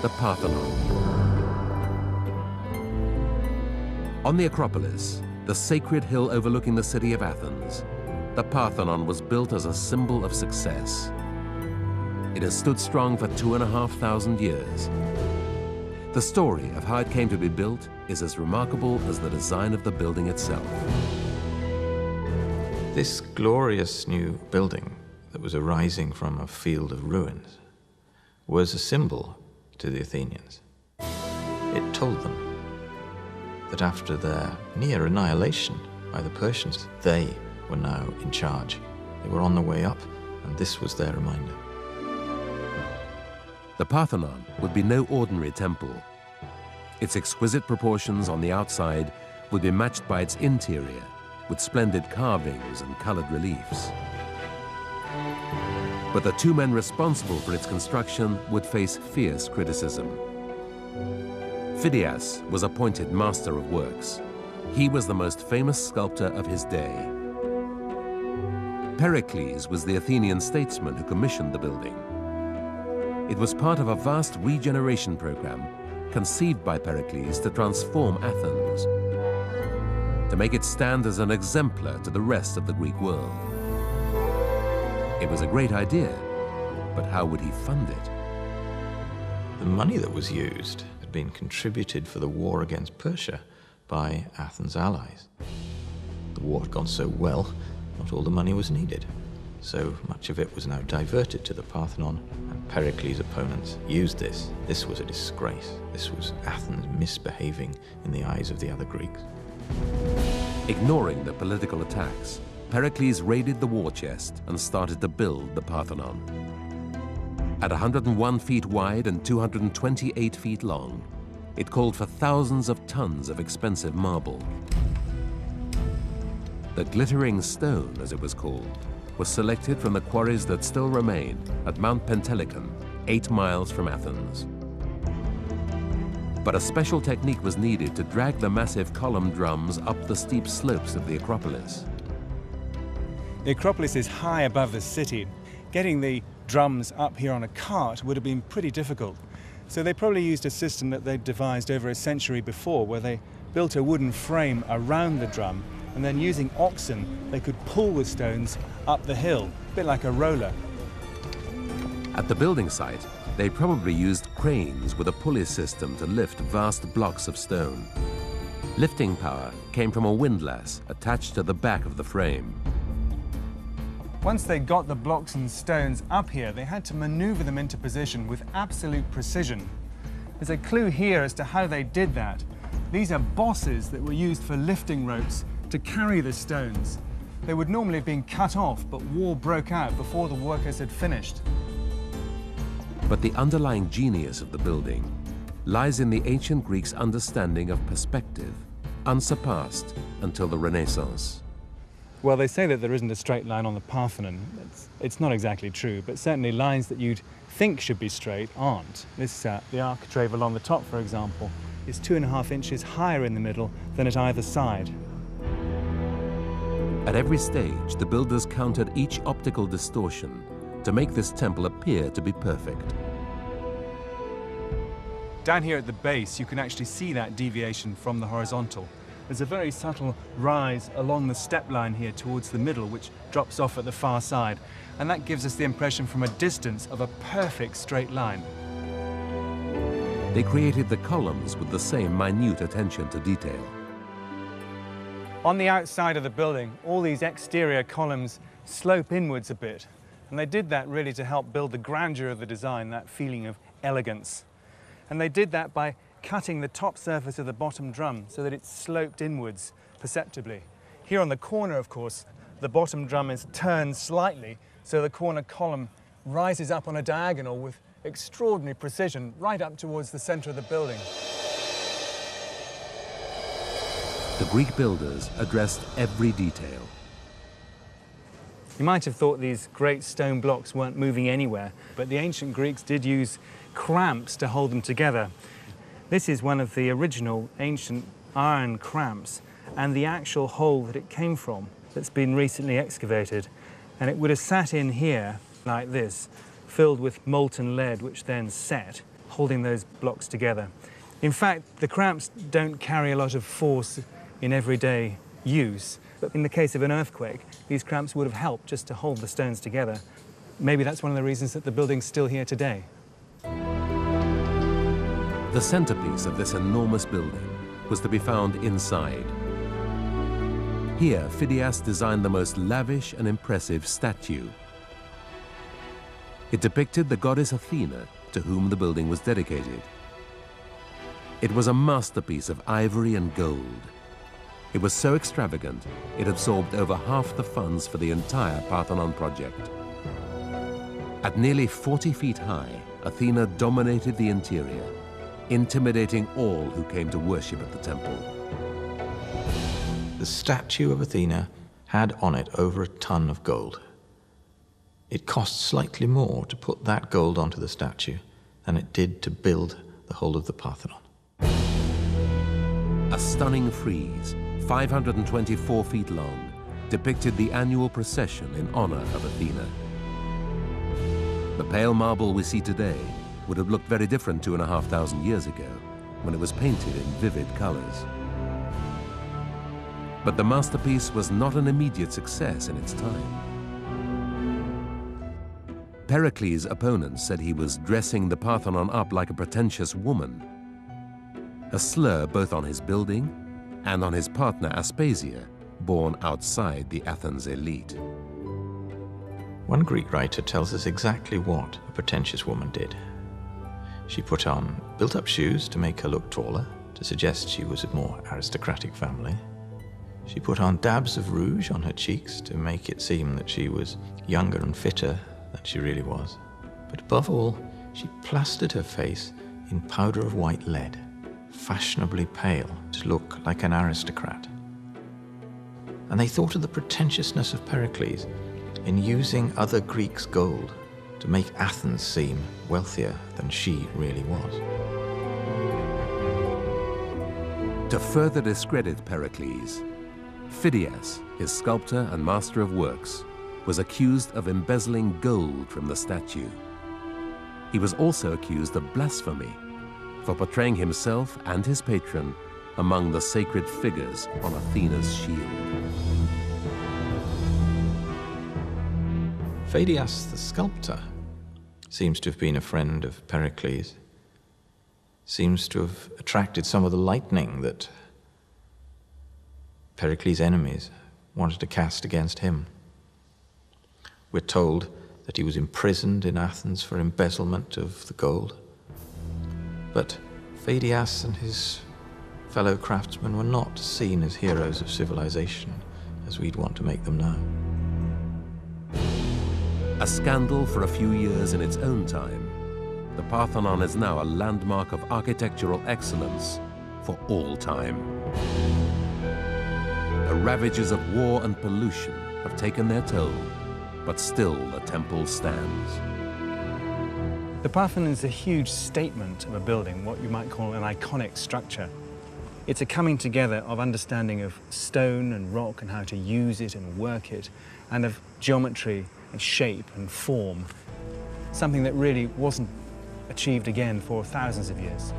the Parthenon. On the Acropolis, the sacred hill overlooking the city of Athens, the Parthenon was built as a symbol of success. It has stood strong for 2,500 years. The story of how it came to be built is as remarkable as the design of the building itself. This glorious new building that was arising from a field of ruins was a symbol to the Athenians. It told them that after their near annihilation by the Persians, they were now in charge. They were on the way up, and this was their reminder. The Parthenon would be no ordinary temple. Its exquisite proportions on the outside would be matched by its interior, with splendid carvings and colored reliefs. But the two men responsible for its construction would face fierce criticism. Phidias was appointed master of works. He was the most famous sculptor of his day. Pericles was the Athenian statesman who commissioned the building. It was part of a vast regeneration program conceived by Pericles to transform Athens, to make it stand as an exemplar to the rest of the Greek world. It was a great idea, but how would he fund it? The money that was used had been contributed for the war against Persia by Athens' allies. The war had gone so well, not all the money was needed. So much of it was now diverted to the Parthenon, and Pericles' opponents used this. This was a disgrace. This was Athens misbehaving in the eyes of the other Greeks. Ignoring the political attacks, Pericles raided the war chest and started to build the Parthenon. At 101 feet wide and 228 feet long, it called for thousands of tons of expensive marble. The glittering stone, as it was called, was selected from the quarries that still remain at Mount Pentelicon, 8 miles from Athens. But a special technique was needed to drag the massive column drums up the steep slopes of the Acropolis. The Acropolis is high above the city. Getting the drums up here on a cart would have been pretty difficult. So they probably used a system that they'd devised over a century before, where they built a wooden frame around the drum, and then using oxen, they could pull the stones up the hill, a bit like a roller. At the building site, they probably used cranes with a pulley system to lift vast blocks of stone. Lifting power came from a windlass attached to the back of the frame. Once they got the blocks and stones up here, they had to maneuver them into position with absolute precision. There's a clue here as to how they did that. These are bosses that were used for lifting ropes to carry the stones. They would normally have been cut off, but war broke out before the workers had finished. But the underlying genius of the building lies in the ancient Greeks' understanding of perspective, unsurpassed until the Renaissance. Well, they say that there isn't a straight line on the Parthenon. It's not exactly true, but certainly lines that you'd think should be straight aren't. The architrave along the top, for example, is 2.5 inches higher in the middle than at either side. At every stage, the builders countered each optical distortion to make this temple appear to be perfect. Down here at the base, you can actually see that deviation from the horizontal. There's a very subtle rise along the step line here towards the middle, which drops off at the far side. And that gives us the impression from a distance of a perfect straight line. They created the columns with the same minute attention to detail. On the outside of the building, all these exterior columns slope inwards a bit. And they did that really to help build the grandeur of the design, that feeling of elegance. And they did that by cutting the top surface of the bottom drum so that it sloped inwards perceptibly. Here on the corner, of course, the bottom drum is turned slightly, so the corner column rises up on a diagonal with extraordinary precision right up towards the center of the building. The Greek builders addressed every detail. You might have thought these great stone blocks weren't moving anywhere, but the ancient Greeks did use cramps to hold them together. This is one of the original ancient iron cramps and the actual hole that it came from that's been recently excavated. And it would have sat in here like this, filled with molten lead, which then set, holding those blocks together. In fact, the cramps don't carry a lot of force in everyday use, but in the case of an earthquake, these cramps would have helped just to hold the stones together. Maybe that's one of the reasons that the building's still here today. The centerpiece of this enormous building was to be found inside. Here, Phidias designed the most lavish and impressive statue. It depicted the goddess Athena, to whom the building was dedicated. It was a masterpiece of ivory and gold. It was so extravagant, it absorbed over half the funds for the entire Parthenon project. At nearly 40 feet high, Athena dominated the interior, intimidating all who came to worship at the temple. The statue of Athena had on it over a ton of gold. It cost slightly more to put that gold onto the statue than it did to build the whole of the Parthenon. A stunning frieze, 524 feet long, depicted the annual procession in honor of Athena. The pale marble we see today would have looked very different 2,500 years ago, when it was painted in vivid colors. But the masterpiece was not an immediate success in its time. Pericles' opponents said he was dressing the Parthenon up like a pretentious woman, a slur both on his building and on his partner Aspasia, born outside the Athens elite. One Greek writer tells us exactly what a pretentious woman did. She put on built-up shoes to make her look taller, to suggest she was a more aristocratic family. She put on dabs of rouge on her cheeks to make it seem that she was younger and fitter than she really was. But above all, she plastered her face in powder of white lead, fashionably pale, to look like an aristocrat. And they thought of the pretentiousness of Pericles in using other Greeks' gold to make Athens seem wealthier than she really was. To further discredit Pericles, Phidias, his sculptor and master of works, was accused of embezzling gold from the statue. He was also accused of blasphemy for portraying himself and his patron among the sacred figures on Athena's shield. Phidias the sculptor seems to have been a friend of Pericles, seems to have attracted some of the lightning that Pericles' enemies wanted to cast against him. We're told that he was imprisoned in Athens for embezzlement of the gold. But Phidias and his fellow craftsmen were not seen as heroes of civilization, as we'd want to make them now. A scandal for a few years in its own time, the Parthenon is now a landmark of architectural excellence for all time. The ravages of war and pollution have taken their toll, but still the temple stands. The Parthenon is a huge statement of a building, what you might call an iconic structure. It's a coming together of understanding of stone and rock and how to use it and work it, and of geometry and shape and form, something that really wasn't achieved again for thousands of years.